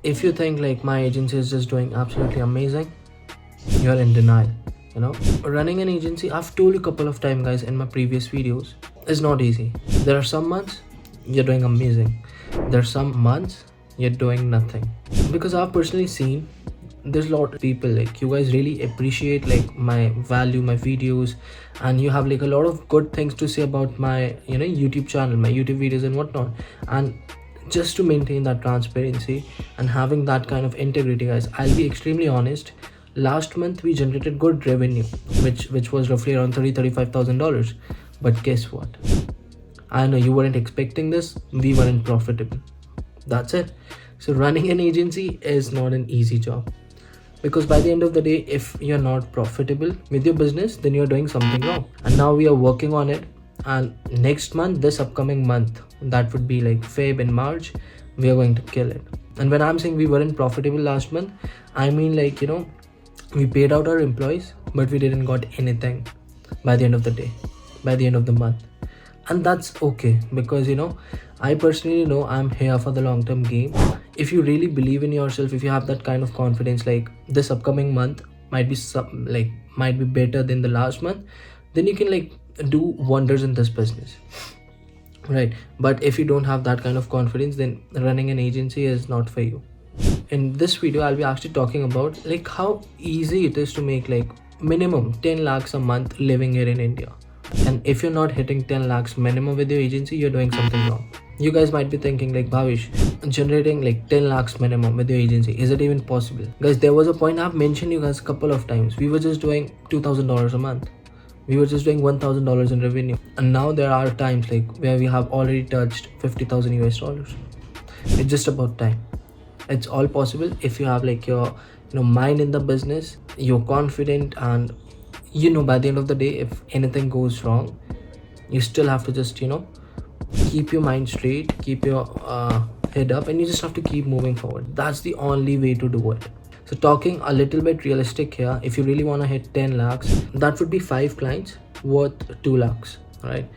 If you think like my agency is just doing absolutely amazing, you're in denial. Running an agency, I've told you a couple of times, guys, in my previous videos, is not easy. There are some months you're doing amazing, there are some months you're doing nothing. Because I've personally seen there's a lot of people like you guys really appreciate like my value, my videos, and you have like a lot of good things to say about my YouTube channel, my YouTube videos and whatnot. And just to maintain that transparency and having that kind of integrity, guys, I'll be extremely honest. Last month we generated good revenue, which was roughly around $35,000. But guess what? I know you weren't expecting this. We weren't profitable. That's it. So running an agency is not an easy job, because by the end of the day, if you're not profitable with your business, then you're doing something wrong. And now we are working on it, and next month, this upcoming month, that would be like Feb and March, we are going to kill it. And when I'm saying we weren't profitable last month, I mean like we paid out our employees, but we didn't got anything by the end of the day, by the end of the month. And that's okay, because I personally know I'm here for the long-term game. If you really believe in yourself, if you have that kind of confidence, like this upcoming month might be better than the last month, then you can like do wonders in this business, right? But if you don't have that kind of confidence, then running an agency is not for you. In this video, I'll be actually talking about like how easy it is to make like minimum 10 lakhs a month living here in India. And if you're not hitting 10 lakhs minimum with your agency, you're doing something wrong. You guys might be thinking like, Bhavesh, generating like 10 lakhs minimum with your agency, is it even possible? Guys, there was a point I've mentioned you guys a couple of times. We were just doing $2,000 a month. We were just doing $1,000 in revenue. And now there are times like where we have already touched 50,000 US dollars. It's just about time. It's all possible if you have like your mind in the business, you're confident, and by the end of the day, if anything goes wrong, you still have to just keep your mind straight, keep your head up, and you just have to keep moving forward. That's the only way to do it. So talking a little bit realistic here, if you really want to hit 10 lakhs, that would be 5 clients worth 2 lakhs, right?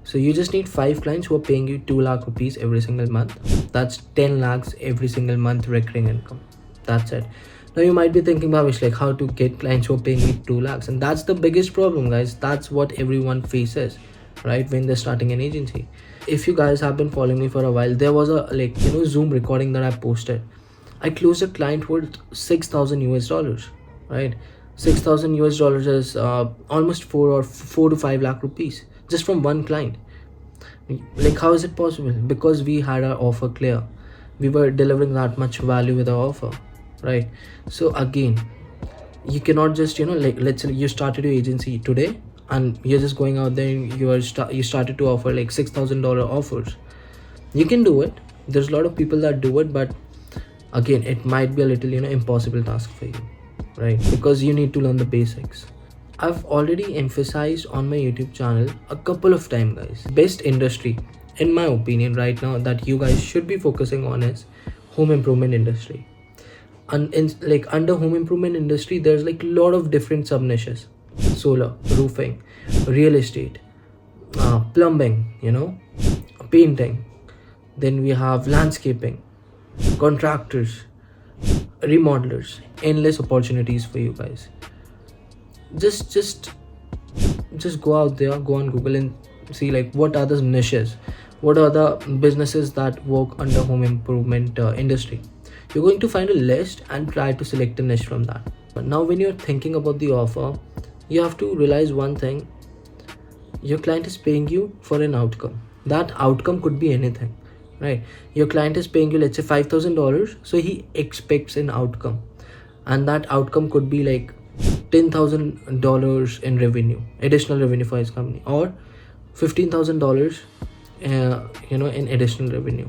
So you just need 5 clients who are paying you 2 lakh rupees every single month. That's 10 lakhs every single month recurring income. That's it. Now you might be thinking, Bhavesh, like how to get clients who are paying me 2 lakhs. And that's the biggest problem, guys. That's what everyone faces, right? When they're starting an agency. If you guys have been following me for a while, there was a Zoom recording that I posted. I closed a client worth 6,000 US dollars, right? 6,000 US dollars is almost 4 to 5 lakh rupees just from one client. Like, how is it possible? Because we had our offer clear. We were delivering that much value with our offer, right? So again, you cannot just let's say you started your agency today and you're just going out there and you started to offer like $6,000 offers. You can do it. There's a lot of people that do it, but again, it might be a little impossible task for you, right? Because you need to learn the basics. I've already emphasized on my YouTube channel a couple of times, guys. Best industry, in my opinion, right now that you guys should be focusing on is home improvement industry. And under home improvement industry, there's like a lot of different sub niches: solar, roofing, real estate, plumbing, painting. Then we have landscaping, contractors, remodelers. Endless opportunities for you guys. Just go out there, go on Google and see like what are the niches, what are the businesses that work under home improvement industry. You're going to find a list and try to select a niche from that. But now when you're thinking about the offer, you have to realize one thing: your client is paying you for an outcome. That outcome could be anything, right? Your client is paying you, let's say, $5,000, so he expects an outcome, and that outcome could be like $10,000 in revenue, additional revenue for his company, or $15,000 in additional revenue.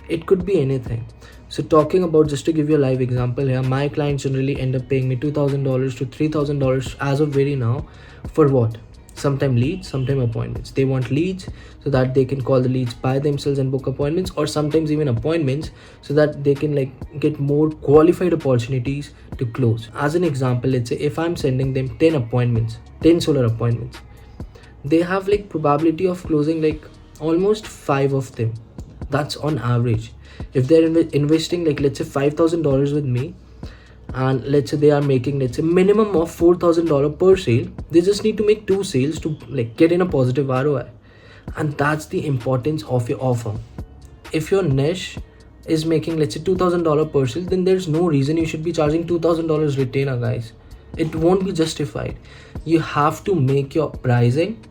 It could be anything. So talking about, just to give you a live example here, my clients generally end up paying me $2,000 to $3,000 as of very now. For what? Sometime leads, sometime appointments. They want leads so that they can call the leads by themselves and book appointments, or sometimes even appointments so that they can get more qualified opportunities to close. As an example, let's say if I'm sending them 10 appointments, 10 solar appointments, they have probability of closing almost 5 of them. That's on average. If they're investing like let's say $5,000 with me, and let's say they are making let's say minimum of $4,000 per sale, they just need to make 2 sales to like get in a positive ROI. And that's the importance of your offer. If your niche is making let's say $2,000 per sale, then there's no reason you should be charging $2,000 retainer, guys. It won't be justified. You have to make your pricing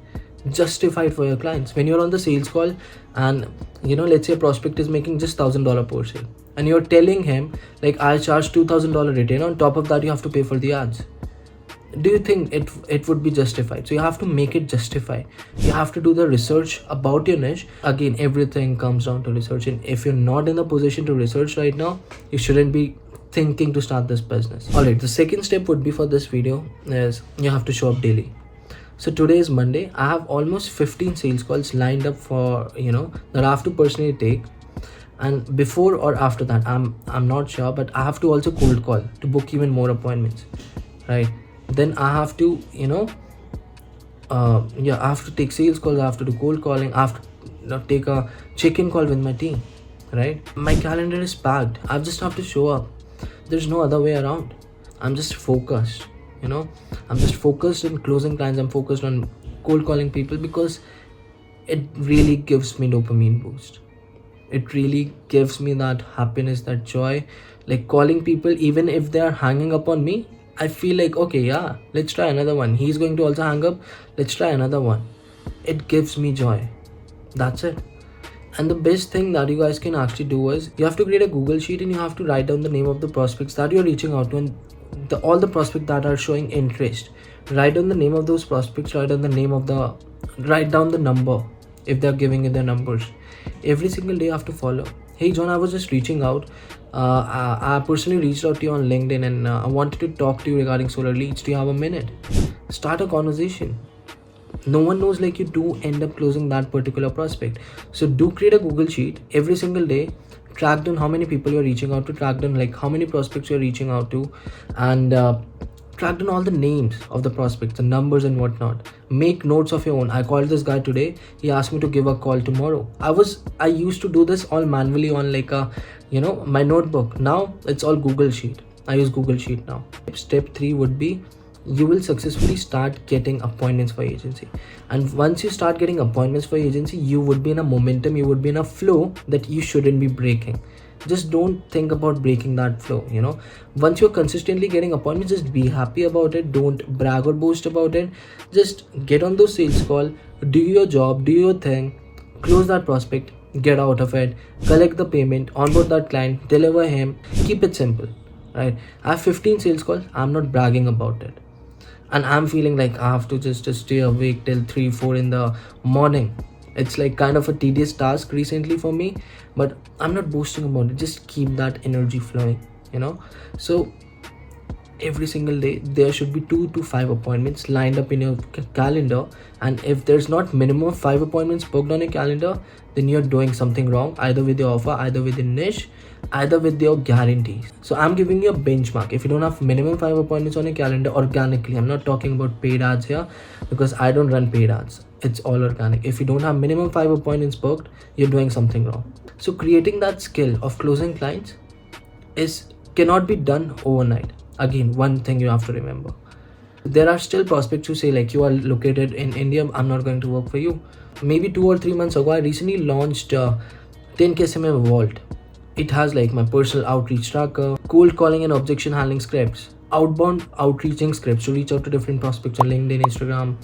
justified for your clients. When you're on the sales call and let's say a prospect is making just $1,000 per sale, and you're telling him like I charge $2,000 retainer, on top of that you have to pay for the ads, do you think it would be justified? So you have to make it justify. You have to do the research about your niche. Again, everything comes down to research, and if you're not in the position to research right now, you shouldn't be thinking to start this business. All right, the second step would be for this video is you have to show up daily. So today is Monday. I have almost 15 sales calls lined up for that I have to personally take, and before or after that I'm not sure, but I have to also cold call to book even more appointments, right? Then I have to I have to take sales calls, I have to do cold calling, I have to take a check-in call with my team, right? My calendar is packed. I just have to show up. There's no other way around. I'm just focused, I'm just focused on closing clients. I'm focused on cold calling people because it really gives me dopamine boost. It really gives me that happiness, that joy. Like calling people, even if they are hanging up on me, I feel like, okay, yeah, let's try another one. He's going to also hang up. Let's try another one. It gives me joy. That's it. And the best thing that you guys can actually do is you have to create a Google sheet and you have to write down the name of the prospects that you're reaching out to, and all the prospects that are showing interest. Write down the name of those prospects, write down the number if they're giving you their numbers. Every single day you have to follow. Hey John, I was just reaching out. I personally reached out to you on LinkedIn and I wanted to talk to you regarding solar leads. Do you have a minute? Start a conversation. No one knows, like, you do end up closing that particular prospect. So do create a Google sheet every single day. Track down how many people you're reaching out to, track down like how many prospects you're reaching out to, and track down all the names of the prospects, the numbers and whatnot. Make notes of your own. I called this guy today, he asked me to give a call tomorrow. I used to do this all manually on like a my notebook. Now it's all Google Sheet. I use Google Sheet now. Step 3 would be you will successfully start getting appointments for agency. And once you start getting appointments for agency, you would be in a momentum, you would be in a flow that you shouldn't be breaking. Just don't think about breaking that flow. Once you're consistently getting appointments, just be happy about it. Don't brag or boast about it. Just get on those sales call, do your job, do your thing, close that prospect, get out of it, collect the payment, onboard that client, deliver him. Keep it simple, right? I have 15 sales calls. I'm not bragging about it, and I'm feeling like I have to just stay awake till 3-4 in the morning. It's like kind of a tedious task recently for me, but I'm not boasting about it. Just keep that energy flowing, So every single day there should be 2 to 5 appointments lined up in your calendar, and if there's not minimum 5 appointments booked on your calendar, then you're doing something wrong, either with your offer, either with your niche, either with your guarantees. So I'm giving you a benchmark. If you don't have minimum 5 appointments on your calendar organically, I'm not talking about paid ads here because I don't run paid ads, it's all organic. If you don't have minimum 5 appointments booked, you're doing something wrong. So creating that skill of closing clients cannot be done overnight. Again, one thing you have to remember, there are still prospects who say like, you are located in India, I'm not going to work for you. Maybe 2 or 3 months ago, I recently launched 10K SMMA Vault. It has like my personal outreach tracker, cold calling and objection handling scripts, outbound outreaching scripts to reach out to different prospects on LinkedIn, Instagram,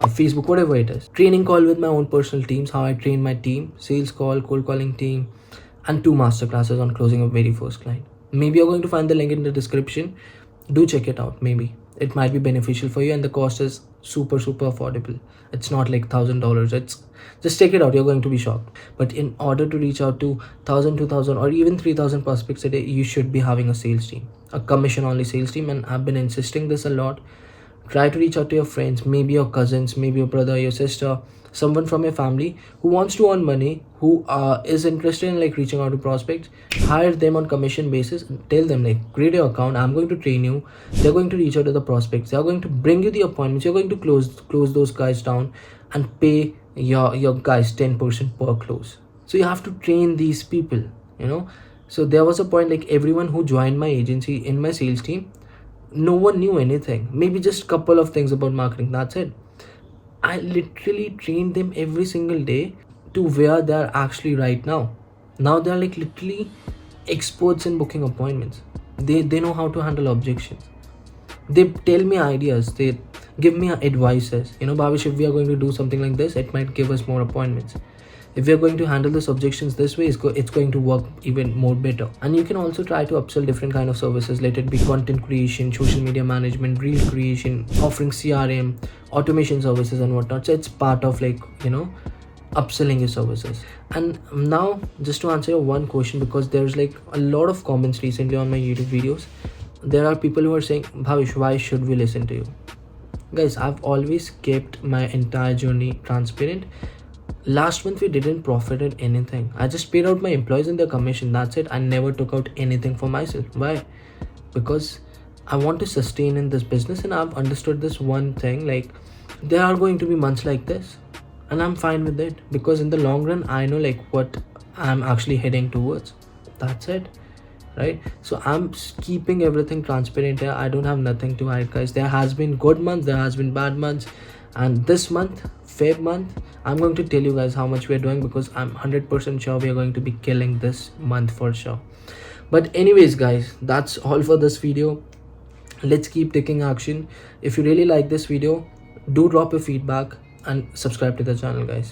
or Facebook, whatever it is. Training call with my own personal teams, how I train my team, sales call, cold calling team, and 2 masterclasses on closing a very first client. Maybe you're going to find the link in the description. Do check it out. Maybe it might be beneficial for you, and the cost is super affordable. It's not like $1,000. It's just check it out. You're going to be shocked. But in order to reach out to 1,000, 2,000, or even 3,000 prospects a day, you should be having a sales team, a commission only sales team. And I've been insisting this a lot. Try to reach out to your friends, maybe your cousins, maybe your brother, your sister, someone from your family who wants to earn money, who is interested in like reaching out to prospects. Hire them on commission basis and tell them like, create your account, I'm going to train you. They're going to reach out to the prospects, they're going to bring you the appointments, you're going to close those guys down and pay your guys 10% per close. So you have to train these people, you know. So there was a point like everyone who joined my agency in my sales team, no one knew anything, maybe just couple of things about marketing, that's it. I literally trained them every single day to where they are actually right now. Now they're like literally experts in booking appointments. They know how to handle objections. They tell me ideas, they give me advices, Bhavesh, if we are going to do something like this, it might give us more appointments. If we are going to handle these objections this way, it's going to work even more better. And you can also try to upsell different kind of services, let it be content creation, social media management, reel creation, offering CRM, automation services and whatnot. So it's part of like, upselling your services. And now just to answer your one question, because there's like a lot of comments recently on my YouTube videos, there are people who are saying, Bhavesh, why should we listen to you? Guys, I've always kept my entire journey transparent. Last month we didn't profit at anything. I just paid out my employees and their commission, that's it. I never took out anything for myself. Why? Because I want to sustain in this business, and I've understood this one thing, like there are going to be months like this, and I'm fine with it, because in the long run I know like what I'm actually heading towards. That's it, right? So I'm keeping everything transparent here. I don't have nothing to hide, guys. There has been good months, there has been bad months, and this month, Feb month, I'm going to tell you guys how much we're doing, because I'm 100% sure we are going to be killing this month for sure. But anyways guys, that's all for this video. Let's keep taking action. If you really like this video, do drop your feedback and subscribe to the channel, guys.